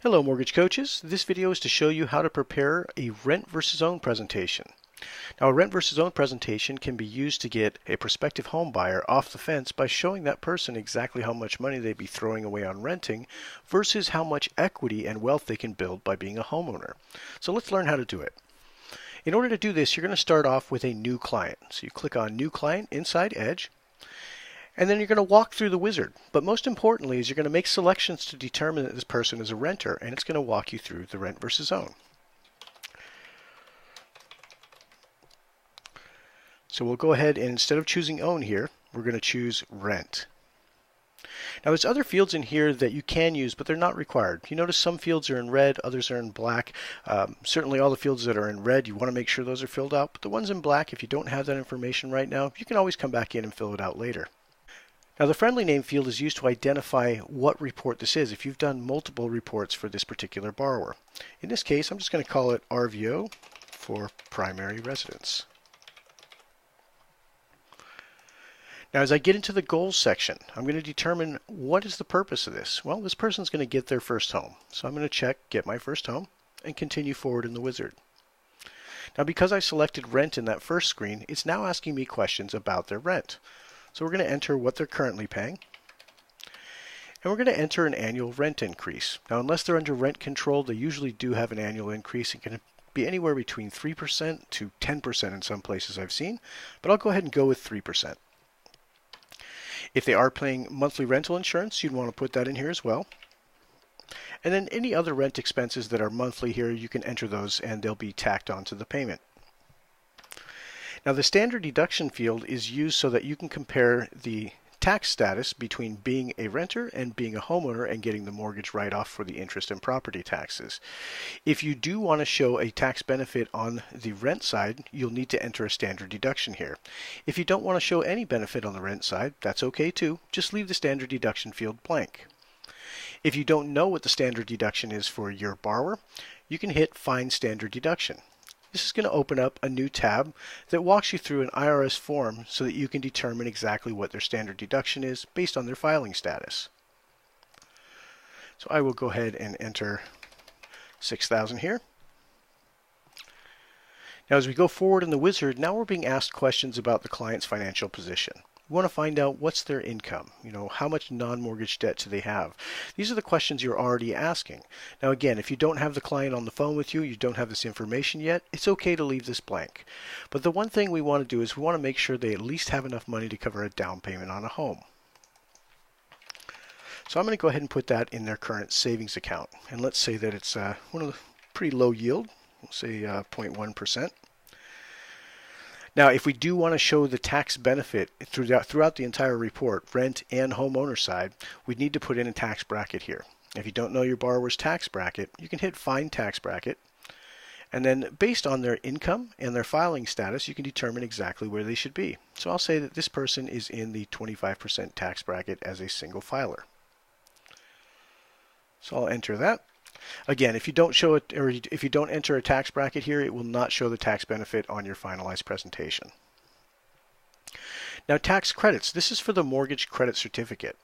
Hello mortgage coaches. This video is to show you how to prepare a rent versus own presentation. Now a rent versus own presentation can be used to get a prospective home buyer off the fence by showing that person exactly how much money they'd be throwing away on renting versus how much equity and wealth they can build by being a homeowner. So let's learn how to do it. In order to do this, you're going to start off with a new client. So you click on New Client inside Edge. And then you're going to walk through the wizard. But most importantly is you're going to make selections to determine that this person is a renter, and it's going to walk you through the rent versus own. So we'll go ahead and instead of choosing own here, we're going to choose rent. Now there's other fields in here that you can use, but they're not required. You notice some fields are in red, others are in black. Certainly all the fields that are in red, you want to make sure those are filled out. But the ones in black, if you don't have that information right now, you can always come back in and fill it out later. Now the friendly name field is used to identify what report this is if you've done multiple reports for this particular borrower. In this case, I'm just going to call it RVO for primary residence. Now as I get into the goals section, I'm going to determine what is the purpose of this. Well, this person's going to get their first home. So I'm going to check get my first home and continue forward in the wizard. Now because I selected rent in that first screen, it's now asking me questions about their rent. So we're going to enter what they're currently paying. And we're going to enter an annual rent increase. Now unless they're under rent control, they usually do have an annual increase. It can be anywhere between 3% to 10% in some places I've seen. But I'll go ahead and go with 3%. If they are paying monthly rental insurance, you'd want to put that in here as well. And then any other rent expenses that are monthly here, you can enter those and they'll be tacked onto the payment. Now the standard deduction field is used so that you can compare the tax status between being a renter and being a homeowner and getting the mortgage write-off for the interest and property taxes. If you do want to show a tax benefit on the rent side, you'll need to enter a standard deduction here. If you don't want to show any benefit on the rent side, that's okay too. Just leave the standard deduction field blank. If you don't know what the standard deduction is for your borrower, you can hit Find Standard Deduction. This is going to open up a new tab that walks you through an IRS form so that you can determine exactly what their standard deduction is based on their filing status. So I will go ahead and enter $6,000 here. Now as we go forward in the wizard, now we're being asked questions about the client's financial position. We want to find out what's their income, how much non-mortgage debt do they have. These are the questions you're already asking. Now again, if you don't have the client on the phone with you, you don't have this information yet, it's okay to leave this blank. But the one thing we want to do is we want to make sure they at least have enough money to cover a down payment on a home. So I'm going to go ahead and put that in their current savings account. And let's say that it's one of the pretty low yield, we'll say 0.1%. Now, if we do want to show the tax benefit throughout the entire report, rent and homeowner side, we need to put in a tax bracket here. If you don't know your borrower's tax bracket, you can hit Find Tax Bracket. And then based on their income and their filing status, you can determine exactly where they should be. So I'll say that this person is in the 25% tax bracket as a single filer. So I'll enter that. Again, if you don't show it, or if you don't enter a tax bracket here, it will not show the tax benefit on your finalized presentation. Now tax credits, this is for the mortgage credit certificate.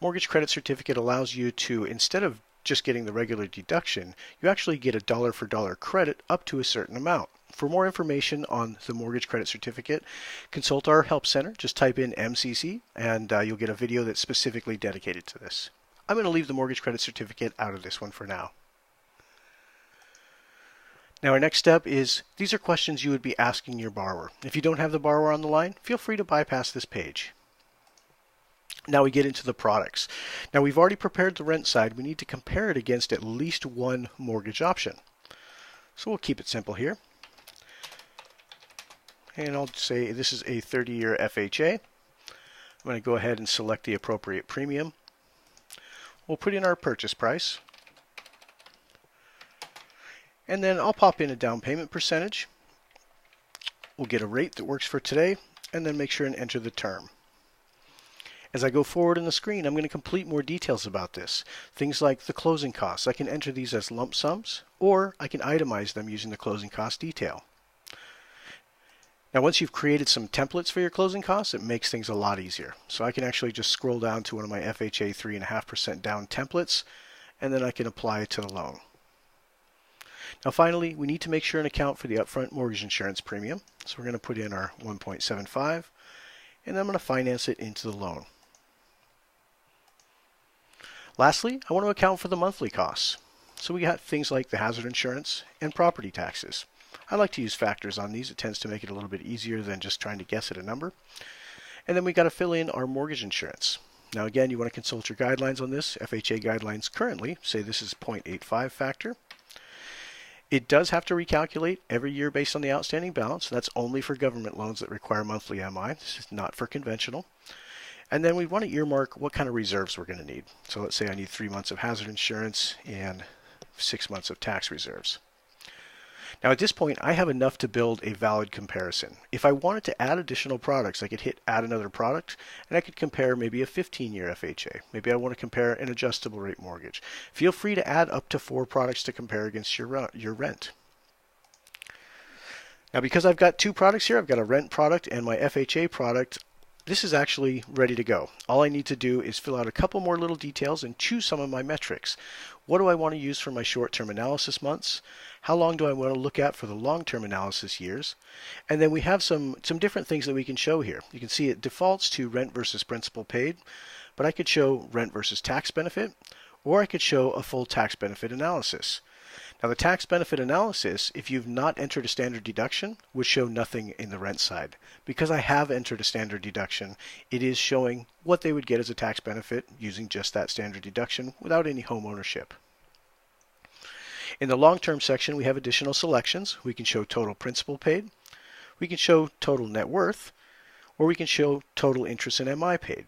Mortgage credit certificate allows you to, instead of just getting the regular deduction, you actually get a dollar for dollar credit up to a certain amount. For more information on the mortgage credit certificate, consult our help center. Just type in MCC and you'll get a video that's specifically dedicated to this. I'm going to leave the mortgage credit certificate out of this one for now. Now our next step is, these are questions you would be asking your borrower. If you don't have the borrower on the line, feel free to bypass this page. Now we get into the products. Now we've already prepared the rent side. We need to compare it against at least one mortgage option. So we'll keep it simple here. And I'll say this is a 30-year FHA. I'm going to go ahead and select the appropriate premium. We'll put in our purchase price. And then I'll pop in a down payment percentage. We'll get a rate that works for today, and then make sure and enter the term. As I go forward in the screen, I'm going to complete more details about this. Things like the closing costs. I can enter these as lump sums, or I can itemize them using the closing cost detail. Now once you've created some templates for your closing costs, it makes things a lot easier. So I can actually just scroll down to one of my FHA 3.5% down templates, and then I can apply it to the loan. Now finally, we need to make sure and account for the upfront mortgage insurance premium. So we're going to put in our 1.75, and I'm going to finance it into the loan. Lastly, I want to account for the monthly costs. So we got things like the hazard insurance and property taxes. I like to use factors on these. It tends to make it a little bit easier than just trying to guess at a number. And then we got to fill in our mortgage insurance. Now again, you want to consult your guidelines on this. FHA guidelines currently say this is 0.85 factor. It does have to recalculate every year based on the outstanding balance. That's only for government loans that require monthly MI. This is not for conventional. And then we want to earmark what kind of reserves we're going to need. So let's say I need 3 months of hazard insurance and 6 months of tax reserves. Now at this point, I have enough to build a valid comparison. If I wanted to add additional products, I could hit add another product, and I could compare maybe a 15-year FHA. Maybe I want to compare an adjustable rate mortgage. Feel free to add up to 4 products to compare against your rent. Now because I've got 2 products here, I've got a rent product and my FHA product, this is actually ready to go. All I need to do is fill out a couple more little details and choose some of my metrics. What do I want to use for my short-term analysis months? How long do I want to look at for the long-term analysis years? And then we have some different things that we can show here. You can see it defaults to rent versus principal paid, but I could show rent versus tax benefit, or I could show a full tax benefit analysis. Now the tax benefit analysis, if you've not entered a standard deduction, would show nothing in the rent side. Because I have entered a standard deduction, it is showing what they would get as a tax benefit using just that standard deduction without any home ownership. In the long-term section, we have additional selections. We can show total principal paid, we can show total net worth, or we can show total interest in MI paid.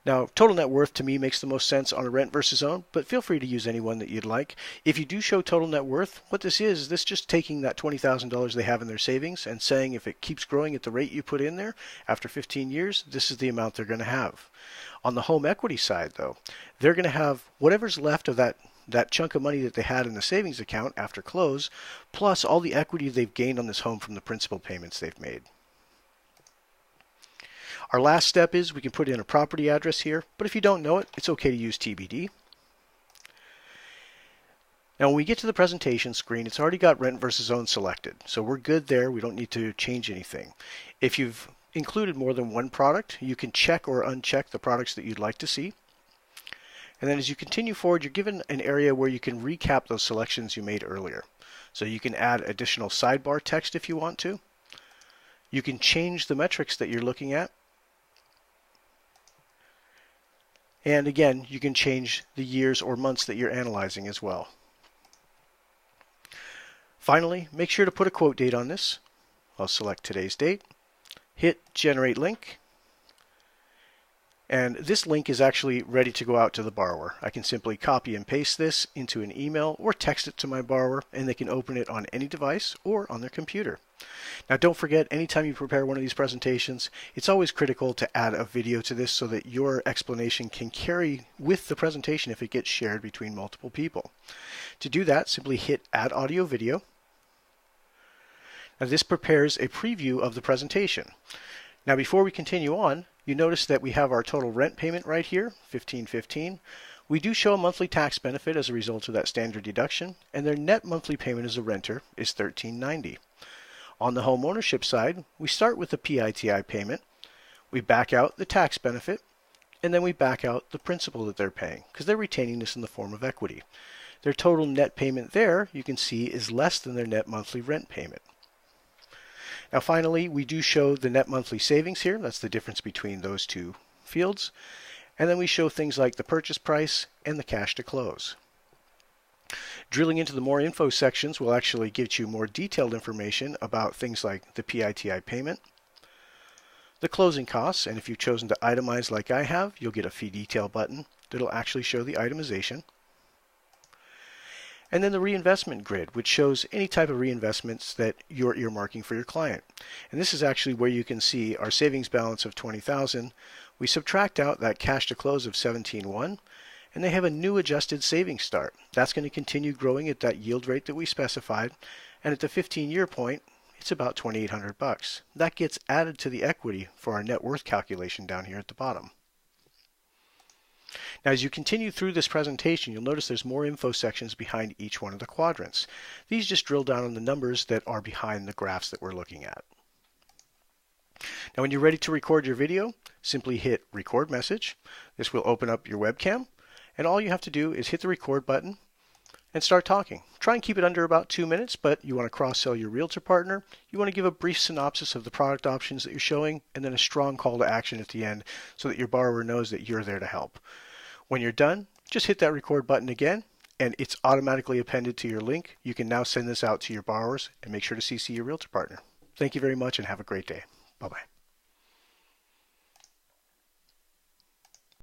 Now, total net worth to me makes the most sense on a rent versus own, but feel free to use any one that you'd like. If you do show total net worth, what this is this just taking that $20,000 they have in their savings and saying if it keeps growing at the rate you put in there, after 15 years, this is the amount they're going to have. On the home equity side, though, they're going to have whatever's left of that chunk of money that they had in the savings account after close, plus all the equity they've gained on this home from the principal payments they've made. Our last step is we can put in a property address here, but if you don't know it, it's okay to use TBD. Now when we get to the presentation screen, it's already got rent versus own selected, so we're good there. We don't need to change anything. If you've included more than one product, you can check or uncheck the products that you'd like to see. And then as you continue forward, you're given an area where you can recap those selections you made earlier. So you can add additional sidebar text if you want to. You can change the metrics that you're looking at. And again, you can change the years or months that you're analyzing as well. Finally, make sure to put a quote date on this. I'll select today's date, hit Generate Link, and this link is actually ready to go out to the borrower. I can simply copy and paste this into an email or text it to my borrower, and they can open it on any device or on their computer. Now don't forget, anytime you prepare one of these presentations, it's always critical to add a video to this so that your explanation can carry with the presentation if it gets shared between multiple people. To do that, simply hit Add Audio Video. Now this prepares a preview of the presentation. Now before we continue on, you notice that we have our total rent payment right here, $1,515. We do show a monthly tax benefit as a result of that standard deduction, and their net monthly payment as a renter is $1,390. On the home ownership side, we start with the PITI payment, we back out the tax benefit, and then we back out the principal that they're paying, because they're retaining this in the form of equity. Their total net payment there, you can see, is less than their net monthly rent payment. Now finally, we do show the net monthly savings here. That's the difference between those two fields. And then we show things like the purchase price and the cash to close. Drilling into the more info sections will actually give you more detailed information about things like the PITI payment, the closing costs, and if you've chosen to itemize like I have, you'll get a fee detail button that'll actually show the itemization. And then the reinvestment grid, which shows any type of reinvestments that you're earmarking for your client. And this is actually where you can see our savings balance of $20,000. We subtract out that cash to close of $17,100, and they have a new adjusted savings start. That's going to continue growing at that yield rate that we specified, and at the 15-year point, it's about $2,800. That gets added to the equity for our net worth calculation down here at the bottom. Now, as you continue through this presentation, you'll notice there's more info sections behind each one of the quadrants. These just drill down on the numbers that are behind the graphs that we're looking at. Now, when you're ready to record your video, simply hit Record Message. This will open up your webcam, and all you have to do is hit the record button and start talking. Try and keep it under about 2 minutes, but you want to cross-sell your realtor partner. You want to give a brief synopsis of the product options that you're showing, and then a strong call to action at the end so that your borrower knows that you're there to help. When you're done, just hit that record button again, and it's automatically appended to your link. You can now send this out to your borrowers, and make sure to CC your realtor partner. Thank you very much and have a great day. Bye-bye.